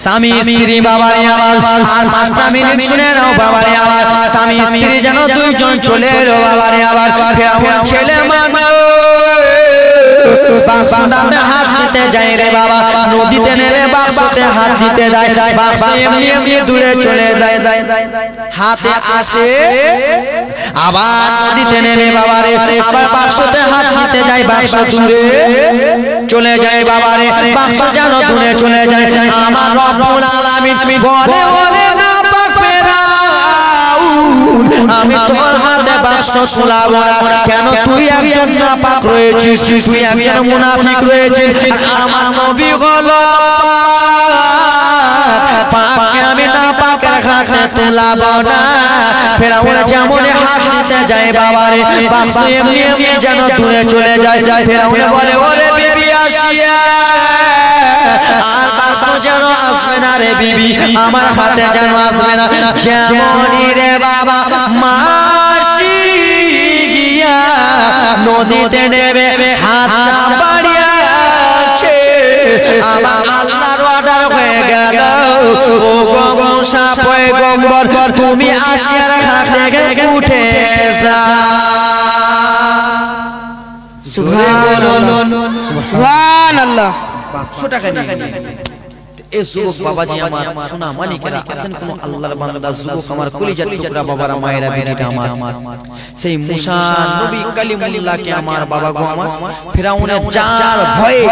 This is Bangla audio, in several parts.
স্বামী স্ত্রী বাবারে আবার আর 5টা মিনিট শুনে নাও বাবারে আবার স্বামী স্ত্রী যেন দুইজন চলে এলো বাবারে আবার কেমন ছেলে মানুষ বাবাতে হাত দিতে যায় রে বাবা নদীতে নেমে বাবাতে হাত দিতে যায় বাবা এমনি এমনি দূরে চলে যায় হাতে আসে আবার নদীতে নেমে বাবারে আবার বাক্সতে হাত দিতে যায় বাক্স দূরে চলে যায় বাবারে বাক্স যেন দূরে চলে যায় আমার রব্বুল আলামিন বলে বলে না পাক ফেরাউন আমি তোর হাতে বাক্স ঝুলাবো না কেন তুই একজন নাপাক রয়েছিস তুই একজন মুনাফিক রয়েছিস আমার নবী হলো পাককে আমি নাপাকের হাতে তুলাবো না ফেরাউন যেমন হাত দিতে যায় বাবারে বাক্স এমনি এমনি যেন দূরে চলে যায় ফেরাউন বলে ওরে বেবি আসিয়া আর বাক্স যেন আসবে না রে বিবি আমার হাতে যেন আসবে না যেমনই রে বাবা মাসি গিয়া নদীতে নেবে হাতটা বাড়িয়েছে আমার আল্লাহর অর্ডার হয়ে গেল ও গমসা পয়গম্বর তুমি আসিয়ার হাত থেকে উঠে যাও সুবহানাল্লাহ 500 টাকা নিয়ে এই যুবক বাবাজি আমার সোনা মানিকেরা আছেন কোন আল্লাহর বান্দা যুবক আমার কলিজার টুকরা বাবারা মায়েরা বেটিটা আমার সেই মুসা নবী কালিমুল্লাহকে আমার বাবা গো আমার ফিরাউনের যার ভয়ে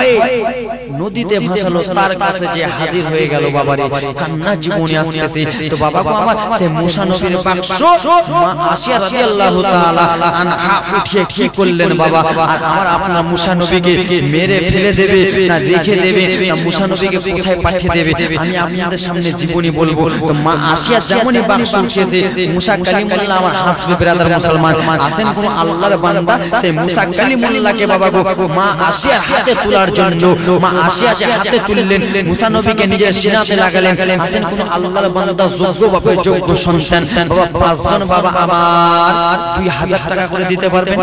নদীতে ভাসালো তার কাছে যে হাজির হয়ে গেল বাবারে কান্না জীবনে আসতেছে তো বাবা গো আমার সেই মুসা নবীর বাক্স মা আসিয়া রাদিয়াল্লাহু তাআলা আনহা উঠিয়ে কি করলেন বাবা আর আমার আপনার মুসা নবীকে মেরে ফেলে দেবে না রেখে দেবে মুসা নবীকে কোথায় পাঠিয়ে দেবে আমি আপনাদের সামনে জীবনী বলবো তো মা আসিয়া যেমনই বাক্স উঠিয়েছে মুসা কালিমুল্লাহ আমার হাসবে ব্রাদার মুসলমান আছেন কোন আল্লাহর বান্দা সেই মুসা কালিমুল্লাহকে বাবা গো মা আসিয়া হাতে তোলার জন্য মা আসিয়া যে হাতে তুললেন মুসা নবীকে নিজের সিনাতে লাগালেন আছেন কোন আল্লাহর বান্দা যোগ্য বাপের যোগ্য সন্তান বাবা 5 জন বাবা আবার 2000 টাকা করে দিতে পারবেন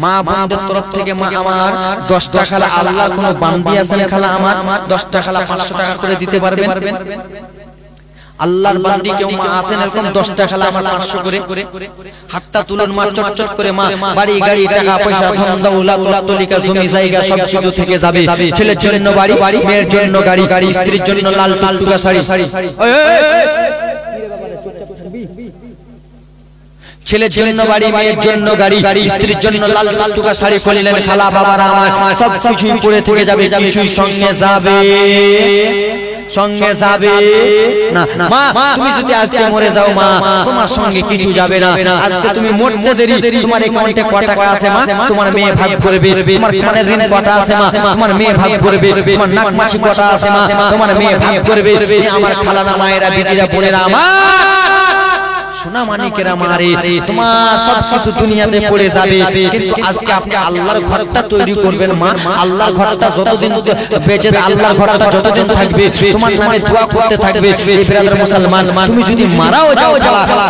মা বোনদের তরফ থেকে মা আমার 10 টাকা খালা আল্লাহর কোন বান্দি আছেন খালা আমার 10 টাকা খালা 500 টাকা করে দিতে পারবেন আল্লাহর বান্দি কেউ মা আছেন এরকম 10 টাকা খালা আমার 500 করে হাতটা তুলুন মা চটচট করে মা বাড়ি গাড়ি টাকা পয়সা ধন দৌলত তলিকা জমি জায়গা সব কিছু থেকে যাবে ছেলের জন্য বাড়ি মেয়ের জন্য গাড়ি স্ত্রীর জন্য লাল টুকা শাড়ি ছেলের জন্য বাড়ি মেয়ের জন্য গাড়ি স্ত্রীর জন্য লাল লাল টুকা শাড়ি পরলেন খালা বাবারা আমার সব কিছুই পড়ে থেকে যাবে কিছুই সঙ্গে যাবে না মা তুমি যদি আজকে মরে যাও মা তোমার সঙ্গে কিছু যাবে না আজকে তুমি মরতে দেরি তোমার অ্যাকাউন্টে কত টাকা আছে মা তোমার মেয়ে ভাগ করবে তোমার কানের ঋণ কত আছে মা তোমার মেয়ে ভাগ করবে তোমার নাক মাছি কত আছে মা তোমার মেয়ে ভাগ করবে আমার খালানা মায়েরা বিটিরা বোনেরা আমার সোনা মানিকেরা মারে তোমার সব কিছু দুনিয়াতে পড়ে যাবে কিন্তু আজকে আপনি আল্লাহর ঘরটা তৈরি করবেন মা আল্লাহর ঘরটা যতদিন বেঁচে আল্লাহর ঘরটা যতদিন থাকবে তোমার নামে দোয়া করতে থাকবে ব্রাদার মুসলমান তুমি যদি মারাও যাও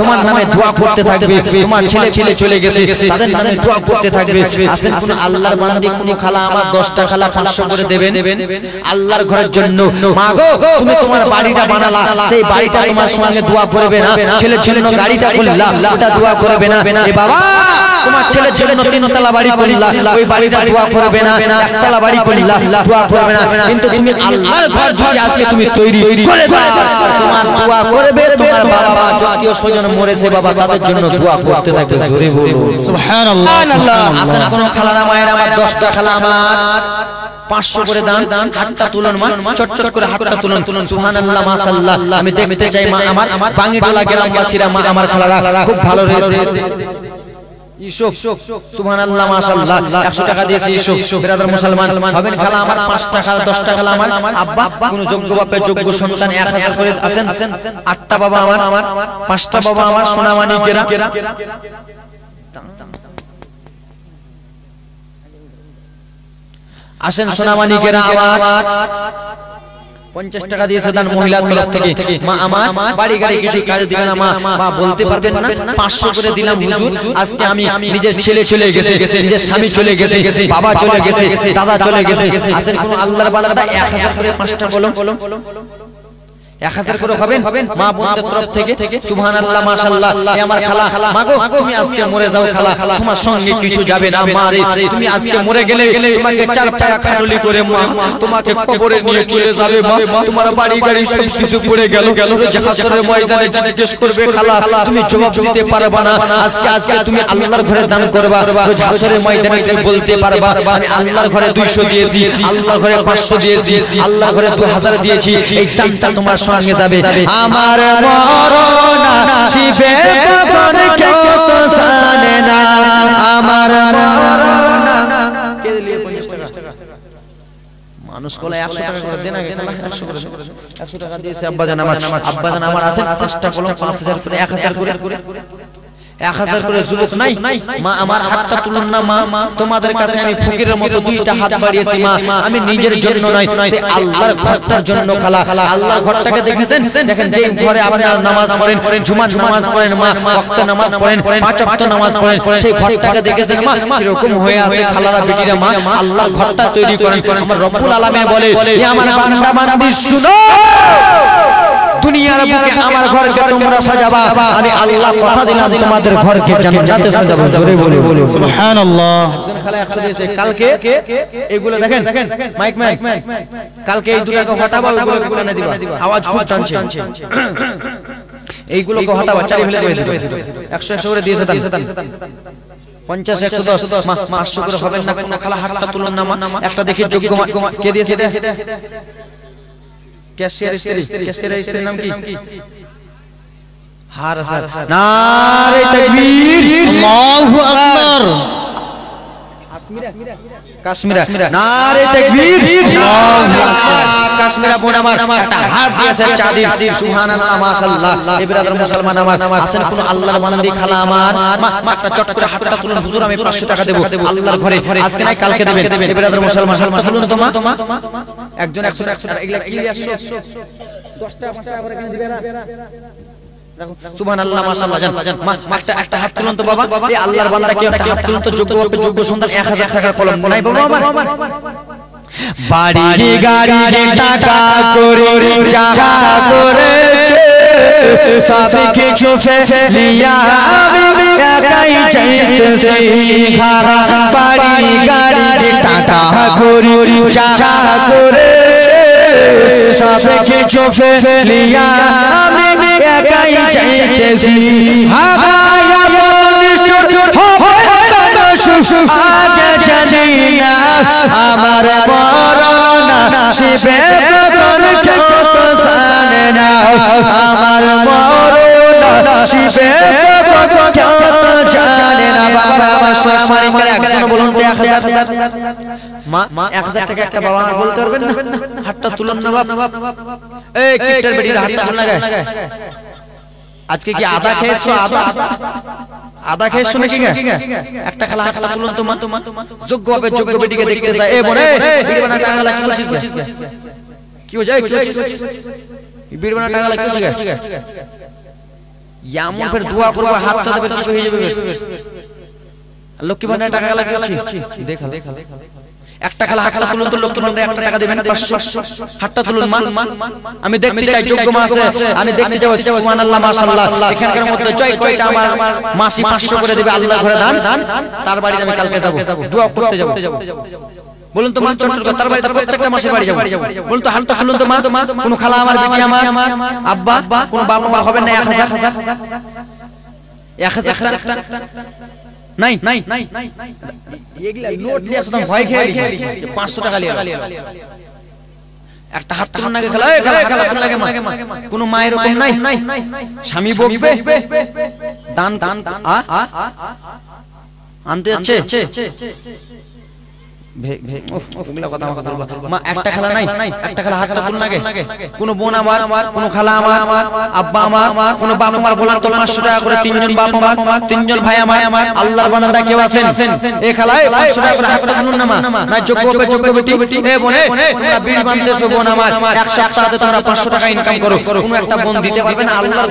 তোমার নামে দোয়া করতে থাকবে তোমার ছেলে চলে গেছে তাদের নামে দোয়া করতে থাকবে আসেন কোন আল্লাহর বান্দি কোন খালা আমার 10 টাকা খালা 500 করে দেবেন আল্লাহর ঘরের জন্য মা গো তুমি তোমার বাড়িটা বানালা সেই বাড়িটা তোমার সঙ্গে দোয়া করবে না ছেলের জন্য গাড়িটা করলা ওটা দোয়া করবে না এ বাবা তোমার ছেলের জন্য 3 তলা বাড়ি করলা ওই বাড়িটা দোয়া করবে না একতলা বাড়ি করলা দোয়া করবে না কিন্তু তুমি আল্লাহর ঘর যদি আজকে তুমি তৈরি করে দাও তোমার দোয়া করবে তোমার বাবা যদিও স্বজন মরেছে বাবা তাদের জন্য দোয়া করতে থাকবে জোরে বলুন সুবহানাল্লাহ আসেন কোন খালানা মায়ের আমার 10 টাকা খালা আমার 500 করে দান হাতটা তুলুন মা চটচট করে হাতটা তুলুন সুবহানাল্লাহ মাশাআল্লাহ আমি দেখতে চাই মা আমার বাঙ্গিটোলা গ্রামবাসীরা মা আমার খালারা খুব ভালো রয়েছে ইশোক সুবহানাল্লাহ মাশাআল্লাহ 100 টাকা দিয়েছি ইশোক ব্রাদার মুসলমান হবেন খালা আমার 5 টাকা 10 টাকা আমার আব্বা কোন যোগ্য বাপের যোগ্য সন্তান 1000 করে আছেন 8টা বাবা আমার 5টা বাবা আমার সোনা মানিকেরা আসেন সোনা মানিকেরা আমার 50 টাকা দিয়েছে দান মহিলা তরফ থেকে। মা আমার বাড়ি গাড়ি কিছু কাজ দিবে না মা, মা বলতে পারবেন না 500 করে দিলাম হুজুর, আজকে আমি নিজের ছেলে চলে গেছে, নিজের স্বামী চলে গেছে, বাবা চলে গেছে, দাদা চলে গেছে, আসেন কোন আল্লাহর বান্দা 1000 করে 5টা বলো 1000 করে হবেন মা বোনদের তরফ থেকে। সুবহানাল্লাহ মাশাআল্লাহ। এ আমার খালা, মাগো তুমি আজকে মরে যাও খালা, তোমার সঙ্গে কিছু যাবে না মা রে, তুমি আজকে মরে গেলে তোমাকে 4 পায়া খাটুলি করে মা তোমাকে কবরে নিয়ে চলে যাবে মা, তোমার বাড়ি গাড়ি সব কিছু পড়ে গেল, হাসরের ময়দানে জিজ্ঞেস করবে খালা, তুমি জবাব দিতে পারবা না, আজকে তুমি আল্লাহর ঘরে দান করবা, হাসরের ময়দানে তুমি বলতে পারবা আমি আল্লাহর ঘরে 200 দিয়েছি, আল্লাহর ঘরে 500 দিয়েছি, আল্লাহর ঘরে 2000 দিয়েছি, এই দানটা তোমার সঙ্গে যাবে। আমার মরনা শিবে কবর কেউ তো জানে না, আমার মরনা কে দিলে 50 টাকা মানুষ কোলা 100 টাকা করে দেন আগে 100 টাকা দিয়েছে আব্বাজান আমার আছেন 5টা কলম 5000 করে 1000 করে 1000 করে যুবক নাই মা আমার হাতটা তুলুন না মা, তোমাদের কাছে আমি ফকিরের মতো দুইটা হাত বাড়িয়েছি মা, আমি নিজের জন্য নয় সে আল্লাহর ঘরটার জন্য খালা, আল্লাহর ঘরটাকে দেখেছেন, দেখেন যে ঘরে আপনারা নামাজ পড়েন, জুমার নামাজ পড়েন মা, ওয়াক্ত নামাজ পড়েন, 5 ওয়াক্ত নামাজ পড়েন, সেই ঘরটাকে দেখেছেন মা এরকম হয়ে আছে খালারা বেটিরা মা, আল্লাহর ঘরটা তৈরি করেন। আমার রব্বুল আলামিন বলে এ আমার বান্দা বান্দি শুনো, দুনিয়ার বুকে আমার ঘরকে তোমরা সাজাবা, আমি আল্লাহ কথা দিলাম তোমাদের ঘরকে জান্নাতে সাজাবো, জোরে বলে সুবহানাল্লাহ। একজন খালা 100 দিয়েছে, কালকে এগুলো দেখেন মাইক কালকে এই 2 টাকা হটাবা, ওইগুলো না দিবা, আওয়াজ খুব টানছে, এইগুলোকে হটাবা, চারি ফেলে দিবে, 100 করে দিয়েছে দান 50 110 মা 500 করে হবেন না খালা, হাতটা তুলুন না মা, একটা দেখি যোগ্য কে দিয়েছে, ক্যাশিয়ারের স্ত্রীর নাম কি? হার স্যার, নারে তাকবীর, আল্লাহু আকবার, কাশ্মীরা, নারে তাকবীর, আল্লাহু আকবার, কাশ্মীরা বোন আমার একটা হার দিয়েছে চাঁদির, সুবহানাল্লাহ মাশাআল্লাহ। এ ব্রাদার মুসলমান আমার আছেন কোন আল্লাহর বান্দি খালা আমার, মা একটা চট করে হাতটা তুলুন হুজুর, আমি 500 টাকা দেব আল্লাহর ঘরে, আজকে নাই কালকে দেবেন। এ ব্রাদার মুসলমান হাতটা তুলুন তো মা, একজন 100 এগুলা কি 10 টাকা 5 টাকা করে কেন দিবে না? সুবহানাল্লাহ মাশাআল্লাহ। মা একটা হাত তুলুন তো বাবা, এই আল্লাহর বান্দারা কেউ একটা হাত তুলুন তো, যোগ্য সন্তান 1000 টাকার কলম নাই বাবা আমার, বাড়ি গাড়ি টাকা করে জাগা করেছে, সব কিছু ফেলিয়া আমি একাই চাইতেছি ঘাড়া, বাড়ি গাড়ি টাকা করে জাগা করেছে, সব কিছু ফেলিয়া আমি একাই চাইতেছি হাগায়া নিষ্ঠুর আগে জানিয়া আমার মরনা শিবে কবর কেউ তো জানে না, আমার মরনা শিবে কবর কেউ তো জানে না। বাবা আমার সম্মানিত করে একজন বলুন তো 1000 মা 1000 টাকা একটা বাবা আমার বলতে পারবেন না? হাতটা তুলুন না বাপ, এই কিটার বেটির হাতটা তুলুন না। আজকে কি আদা খেয়েছো? আদা খেয়েছো নাকি? একটা খালা হাতটা তুলুন তো মা, যোগ্য হবে যোগ্য বেটিকে দেখতে যায়। এ বোন বিড়ি বানা টাকা লাগা কি হয়ে যায়, বিড়ি বানা টাকা লাগা কি হয়ে যায়, ইয়ামুন ফের দোয়া করব, হাতটা দেবে কিছু হয়ে যাবে, লক্ষ্মী বানা টাকা লাগা দেখা একটা খালা হাতটা তুলুন তো, লক্ষ্মী বানা 1 টাকা দিবেন 500, হাতটা তুলুন মা, আমি দেখতে চাই যোগ্য মা আছে, আমি দেখতে যাব। সুবহানাল্লাহ মাশাআল্লাহ। এখানকার মধ্যে কয়টা আমার মাসি 500 করে দিবে আল্লাহর ঘরে দান, তার বাড়ি আমি কালকে যাব, দোয়া করতে যাব। বলুন তো মা, চট্টগ্রাম তার বাড়িতে প্রত্যেকটা মাসে বাড়ি যাব, বলুন তো হাতটা তুলুন তো মা, কোন খালা আমার বিটি আমার আব্বা কোন বাবা মা হবেন না 1000 নাই এগুলা নোট নিয়ে আসতাম, ভয় খেয়ে 500 টাকা নিয়ে একটা হাত তুলুন নাকি খালা, এই খালা তুলুন লাগে মা, কোন মায়ের এরকম নাই, স্বামী বকবে দান আনতে যাচ্ছে ওগুলা কথা আমাকে বলবা মা একটা খেলা নাই একটা খেলা হাতটা তুল নাগে কোন বোন আমার কোন খালা আমার আব্বা আমার কোন বাপ আমার বলার তো 500 টাকা করে তিনজন বাপ আমার তিনজন ভাই আমার আল্লাহর বান্দা কেউ আছেন এই খেলায় 500 টাকা করে হাতটা তুলুন না মা না যোগ্য বেটি এ বনে তোমরা বিড়ি বাঁধতেছো বোন আমার এক সপ্তাহে তোমরা 500 টাকা ইনকাম করো কোন একটা বোন দিতে পারবে না আল্লাহর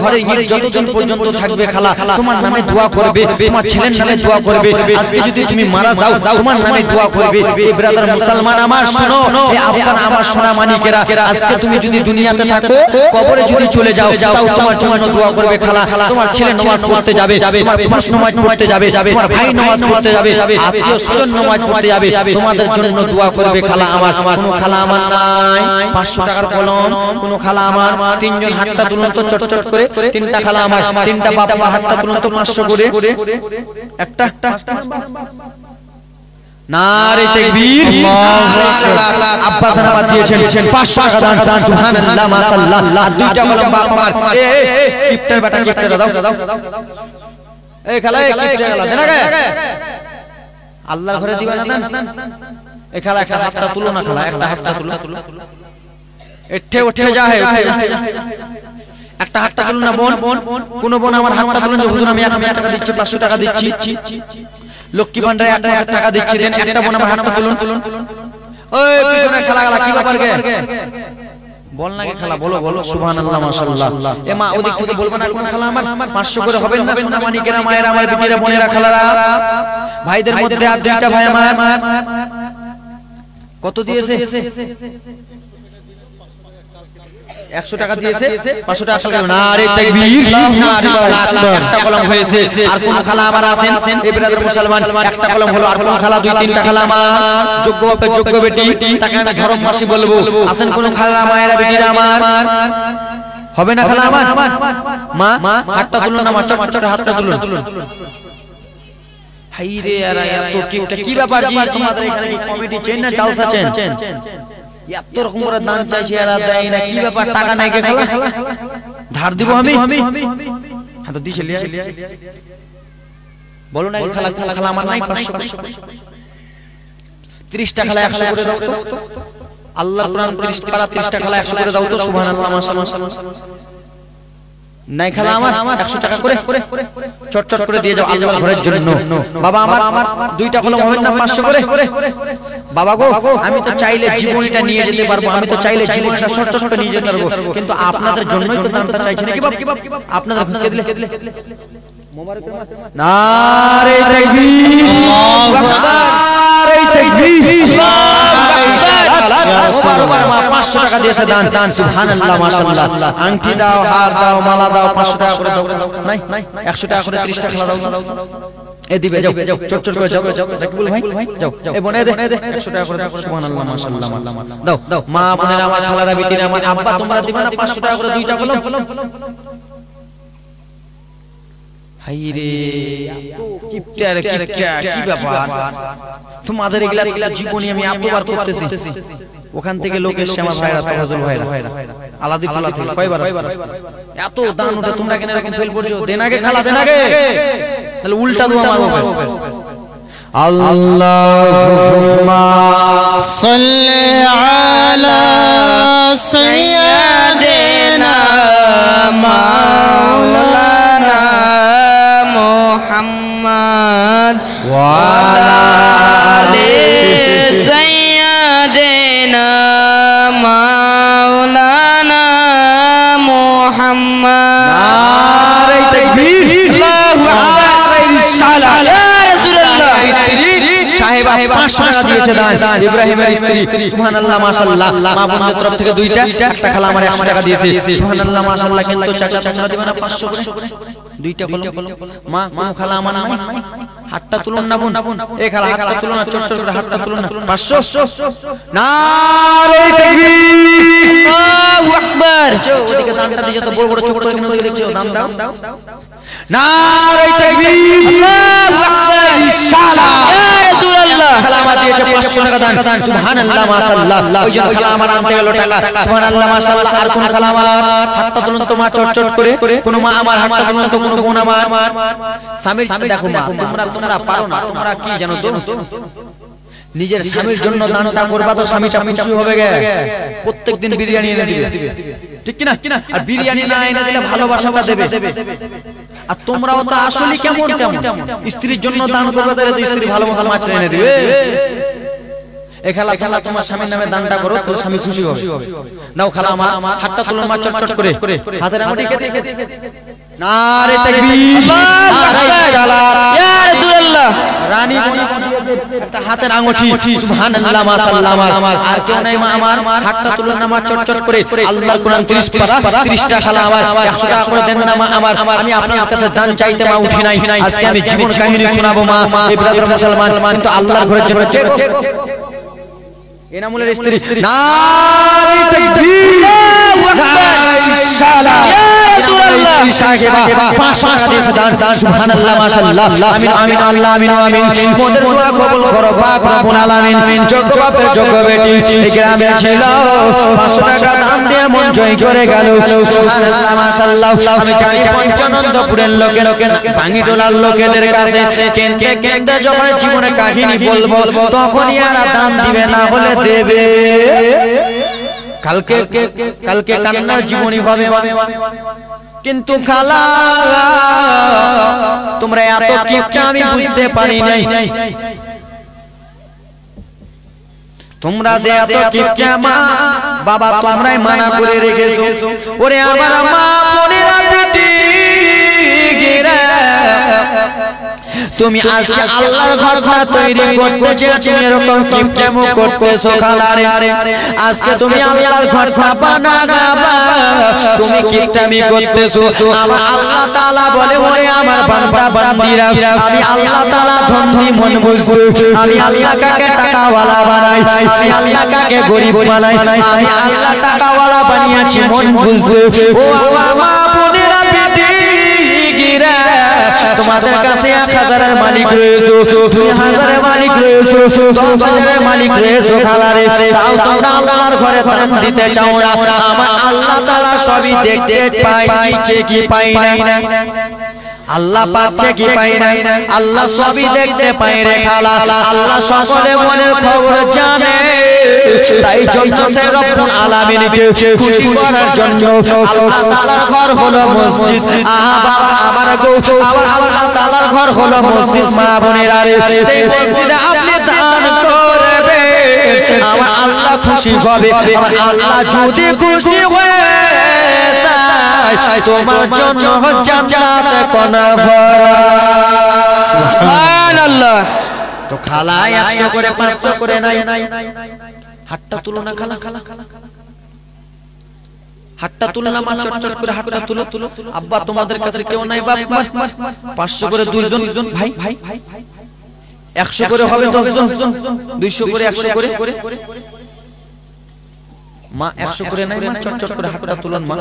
ঘরে যতদিন পর্যন্ত থাকবে খালা তোমার নামে দোয়া করবে তোমার ছেলের নামে দোয়া করবে আজকে যদি তুমি মারা যাও তোমার নামে দোয়া করবে এই ব্রাদার মুসলমান আমার শুনো এই আপনারা আমার সোনা মানিকেরা আজকে তুমি যদি দুনিয়াতে থাকো কবরে যদি চলে যাও তাও তোমার জন্য দোয়া করবে খালা তোমার ছেলে নামাজ পড়তে যাবে তোমার পুরুষ নামাজ পড়তে যাবে তোমার ভাই নামাজ পড়তে যাবে আত্মীয় স্বজন নামাজ পড়তে যাবে তোমাদের জন্য দোয়া করবে খালা আমার কোন খালা আমার নাই 500 টাকার কলম কোন খালা আমার তিনজন হাতটা তুলুন তো চট চট করে তিনটা খালা আমার তিনটা বাপ আমার হাতটা তুলুন তো 500 করে একটা নারে তাকবীর আব্বা জানা বাঁচিয়েছেন 500 টাকা দান সুবহানাল্লাহ মাশাআল্লাহ দুইটা কলম বাপ আমার কিপটার বেটা কিপটার দাও এই খেলা কিপটার খেলা দেনা গে আল্লাহর ঘরে দিবা না দান এই খেলা একটা হাতটা তুলো না খেলা একটা হাতটা তুলো উঠে যা হে একটা হাতটা তুলো না বোন কোন বোন আমার হাতটা তুলো না হুজুর আমি 1000 টাকা দিচ্ছি 500 টাকা দিচ্ছি লক্ষ্মী ভান্ডারে 1000 টাকা দিচ্ছি দেন একটা বোন আমার হাতটা তুলুন ওই পিছনে খেলা কি ব্যাপার গে বল না খেলা বলো সুবহানাল্লাহ মাশাআল্লাহ এ মা ওদিক থেকে বলবো না কোন খেলা আমার 500 করে হবে না সোনা মানিকেরা মায়েরা আমার বিটিরা বোনেরা খালারা ভাইদের মধ্যে আর দুইটা ভাই আমার কত দিয়েছে 100 টাকা দিয়েছে 500 টাকা আসলে নারে তাকবীর নারে আকবার একটা কলম হয়েছে আর কোন খালা আমার আছেন এই ব্রাদার মুসলমান একটা কলম হলো আর কোন খালা দুই তিনটা খালা আমার যোগ্য বাপে যোগ্য বেটি তাকে আমি ধরম মাসি বলবো আছেন কোন খালা মায়েরা বেটিরা আমার হবে না খালা আমার মা হাতটা তুলুন না মাচা হাতটা তুলুন হাই রে আর এত কি ব্যাপার জি তোমাদের এখানে কি কমিটি চেন না চালসা চেন এত রকম করে দান চাইছে আর দেয় না কি ব্যাপার টাকা নাই কে খালা ধার দিব আমি হ্যাঁ তো দিছে লিয়া বলো না খালা আমার নাই 500 30 টাকা 100 করে দাও তো আল্লাহর কোরআন 30 টাকা 30 টাকা 100 করে দাও তো সুবহানাল্লাহ মাশাআল্লাহ নাই খালা আমার 100 টাকা করে চট করে দিয়ে যাও আল্লাহর ঘরের জন্য বাবা আমার দুইটা কলম হবে না 500 করে বাবা গো আমি তো চাইলে জীবনটা নিয়ে যেতে পারবো আমি তো চাইলে জীবনটা ছোট নিয়ে যেতে পারবো কিন্তু আপনাদের জন্যই তো দানটা চাইছি নাকি বাপ আপনাদের কে দিলে মোবারক নারে তাকবীর আল্লাহু আকবার নারে তাকবীর আল্লাহু আকবার মা 500 টাকা দিয়েছে দান সুবহানাল্লাহ মাশাআল্লাহ আংটি দাও হার দাও মালা দাও 500 টাকা করে দাও নাই 100 টাকা করে 30 টাকা দাও এ দিবে যাও চট করে যাও কি বল ভাই যাও এ বনে দে 100 টাকা করে দাও সুবহানাল্লাহ মাশাআল্লাহ দাও মা বোনেরা আমার খালারা বিটিরা আমার আব্বা তোমরা দিবা না 500 টাকা করে দুইটা কলম হাই রে কিপটার কি ব্যাপার তোমাদের এগুলা জীবনী আমি এতবার করতেছি ওখান থেকে লোক এসে আমার ভাইরা তাওয়াজুল ভাইরা আলাদি ফুলা থেকে কয়বার এত দান ওঠে তোমরা কেন এরকম ফেল করছো দেনাগে খালা দেনাগে তাহলে উল্টা দোয়া মারো আল্লাহুম্মা সাল্লি আলা সাইয়্যিদিনা মাওলানা মুহাম্মদ ওয়া আলা আলি সাইয়্যিদিনা মাওলানা মুহাম্মদ নারে তাকবীর আল্লাহু আকবার ইনশাআল্লাহ ইয়া রাসূলুল্লাহ সাহেব 500 টাকা দিয়েছে দান ইব্রাহিমের স্ত্রী সুবহানাল্লাহ মাশাআল্লাহ মা বোনদের তরফ থেকে দুইটা একটা খালা আমার 100 টাকা দিয়েছে সুবহানাল্লাহ মাশাআল্লাহ কিন্তু চাচা তোমরা দিবা না 500 করে দুইটা কলম মা কোন খালা আমার নাই হাতটা তুলুন না বোন এই খালা হাতটা তুলুন না চট করে হাতটা তুলুন না 500 নারে তাকবীর আল্লাহু আকবার ওদিকে দানটা দিয়ে তো বড় চোখ করে দেখছো দান দাও নারে তাকবীর আল্লাহু আকবার ইনশাআল্লাহ ইয়া রাসূলুল্লাহ খালা আমার দিয়েছে 500 টাকা দান সুবহানাল্লাহ মাশাআল্লাহ ওইজন খালা আমার আনতে গেল টাকা সুবহানাল্লাহ মাশাআল্লাহ আর কোন খালা আমার হাতটা তুলুন তো মা চট করে কোন মা আমার হাতটা তুলুন তো কোন বোন আমার স্বামী দেখো মা তোমরা পারো না তোমরা কি জানো তো নিজের স্বামীর জন্য দানটা করবা তো স্বামীটা খুশি হবে গে। প্রত্যেকদিন বিরিয়ানি এনে দিবে, ঠিক কি না? আর বিরিয়ানি না এনে দিলে ভালোবাসাটা দেবে। আর তোমরাও তো আসলে কেমন স্ত্রীর জন্য দান করবে, তাহলে তো স্ত্রী ভালো ভালো মাছ এনে দিবে। এই খালা তোমার স্বামীর নামে দানটা করো, তাহলে স্বামী খুশি হবে। নাও খালা আমার হাতটা তুলো, মাছ চটচট করে হাতের আঙুল কেটে নারে তাকবীর, নারে সালাত, ইয়া রাসূলুল্লাহ। রানী একটা হাতের আঙুঠি, সুবহানাল্লাহ মাশাআল্লাহ। আর কেউ নাই মা আমার হাতটা তুলে নামাজ চটচট করে আল্লাহর কোরআন 30 পারা 30টা খালা আমার 100 টাকা করে দেন না মা আমার। আমি আপনার কাছে দান চাইতে মা উঠি নাই। আজকে আমি জীবন কাহিনী শোনাবো মা। এই ব্রাদার মুসলমান কিন্তু আল্লাহর ঘরের জন্য এনামুলের স্ত্রী নারে তাকবীর, নারে সালাত, ইয়া রাসূলুল্লাহ। সাহেবা 500 টাকা দিয়ে দান, সুবহানাল্লাহ মাশাআল্লাহ। আমিন আমিন আল্লাহ আমিন আমিন। মোদের দোয়া কবুল করো পাক রব্বুল আলামিন। যোগ্য বাপের যোগ্য বেটি এই গ্রামে ছিল, 500 টাকা দান দিয়ে মন জয় করে গেল, সুবহানাল্লাহ মাশাআল্লাহ। আমি চাই পঞ্চানন্দপুরের লোকে ভাঙিটোলার লোকেদের কাছে কেনতে কেনতে যখন জীবনের কাহিনী বলবো, তখনই আর দান দিবে, না হলে দেবে। কালকে কান্নার জীবনী ভাবে, কিন্তু খালা তোমরা এত কিপটা আমি বুঝতে পারি নাই। তোমরা যে এত কিপটা মা বাবা তোমরাই মানা করে রেখেছো। ওরে আমার মা বোনেরা বেটি গিরা, তুমি আজকে আল্লাহর ঘরটা তৈরি করতেছো, তুমি এরকম কিপটামো করতেছো খালা রে। আজকে তুমি আল্লাহর ঘরটা বানাবা, তুমি কিপটামি করতেছো। আমার আল্লাহ তাআলা বলে, ওরে আমার বান্দা বান্দিরা, আমি আল্লাহ তাআলা ধনী মন বুঝবো, আমি আল্লাহ কাকে টাকাওয়ালা বানাই, আমি আল্লাহ কাকে গরিব বানাই, আমি আল্লাহ টাকাওয়ালা বানিয়েছি মন বুঝবো। ও আমার মা বোনেরা বেটি গিরা, তোমাদের কাছে 1000-এর মালিক রয়েছে, 2000-এর মালিক রয়েছে, 10,000-এর মালিক রয়েছে খালা রে। তাও তোমরা আল্লাহর ঘরে দান দিতে চাও না। আমার আল্লাহ তাআলা সবই দেখতে পাইছে কি পাই না? আল্লাহ পাচ্ছে কি পাই না? আল্লাহ সবই দেখতে পায় রে খালা। আল্লাহ সকলে মনের খবর জানে, তাই চলছে রব্বুল আলামিনকে খুশি করার জন্য আল্লাহ তাআলার ঘর হলো মসজিদ। আহা বাবা আমার গো, আল্লাহ তাআলার ঘর হলো মসজিদ। মা বোনেরা রে, সেই মসজিদে আপনি দান করবেন, আমার আল্লাহ খুশি হবে। আমার আল্লাহ যদি খুশি হয়ে যায়, তোমার জন্য জান্নাতে কোনা ভরা। সুবহানাল্লাহ। তো খালা 100 করে 500 করে নাই, হাতটা তুলো না খালা, হাতটা তুলো না মা, চটচট করে হাতটা তুলো। আব্বা তোমাদের কাছে কেউ নাই বাপ, 500 করে 2 জন ভাই, 100 করে হবে 10 জন, 200 করে 100 করে মা, 100 করে নাই মা, চটচট করে হাতটা তুলুন মা।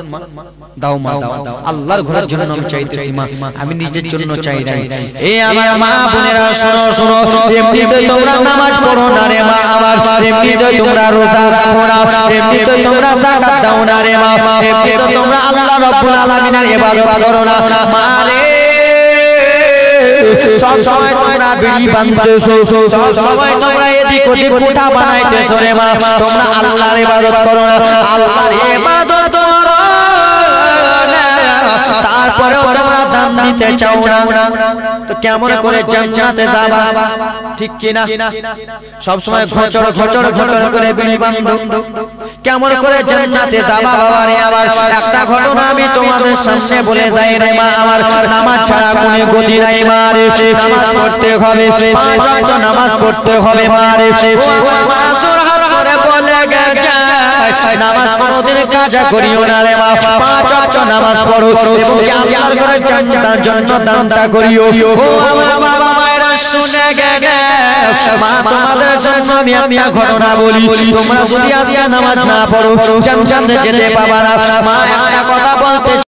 দাও মা দাও, আল্লাহর ঘরের জন্য আমি চাইতেছি মা, আমি নিজের জন্য চাই নাই। এই আমার মা বোনেরা শোনো, এমনিতে তোমরা নামাজ পড়ো না রে মা আমার, এমনিতে তোমরা রোজা রাখো না, এমনিতে তোমরা যাকাত দাও না রে মা, এমনিতে তোমরা আল্লাহ রাব্বুল আলামিনের ইবাদত করো না মা রে। সব সময় তোমরা বিড়ি বাঁধতেছো, সব সময় তোমরা এদিক ওদিক কোঠা বানাইতেছো রে মা, তোমরা আল্লাহর ইবাদত করো না, আল্লাহর ইবাদত করো না, তারপরে তোমরা দান দিতে চাও না, তো কেমন করে জান্নাতে যাবা? ঠিক কি না? সব সময় ঘচড় করে বিড়ি বাঁধো, কেমন করে জান্নাতে যাবা বাবা রে? আমার একটা ঘটনা আমি তোমাদের সামনে বলে যাই রে মা আমার, নামাজ ছাড়া কোনো গতি নাই মা রে, নামাজ পড়তে হবে, 5 ওয়াক্ত নামাজ পড়তে হবে মা রে। ও মা সুরহার করে বলে গেছে, নামাজ কোনদিন কাজা করিও না রে মা, 5 ওয়াক্ত নামাজ পড়ো এবং আল্লাহর ঘরে জান্নাতের জন্য দানটা করিও। ও বাবা মায়েরা শুনে গে মা, তোমাদের জন্য আমি একটা ঘটনা বলি, তোমরা যদি আজকে নামাজ না পড়ো জান্নাতে যেতে পারবা না মা।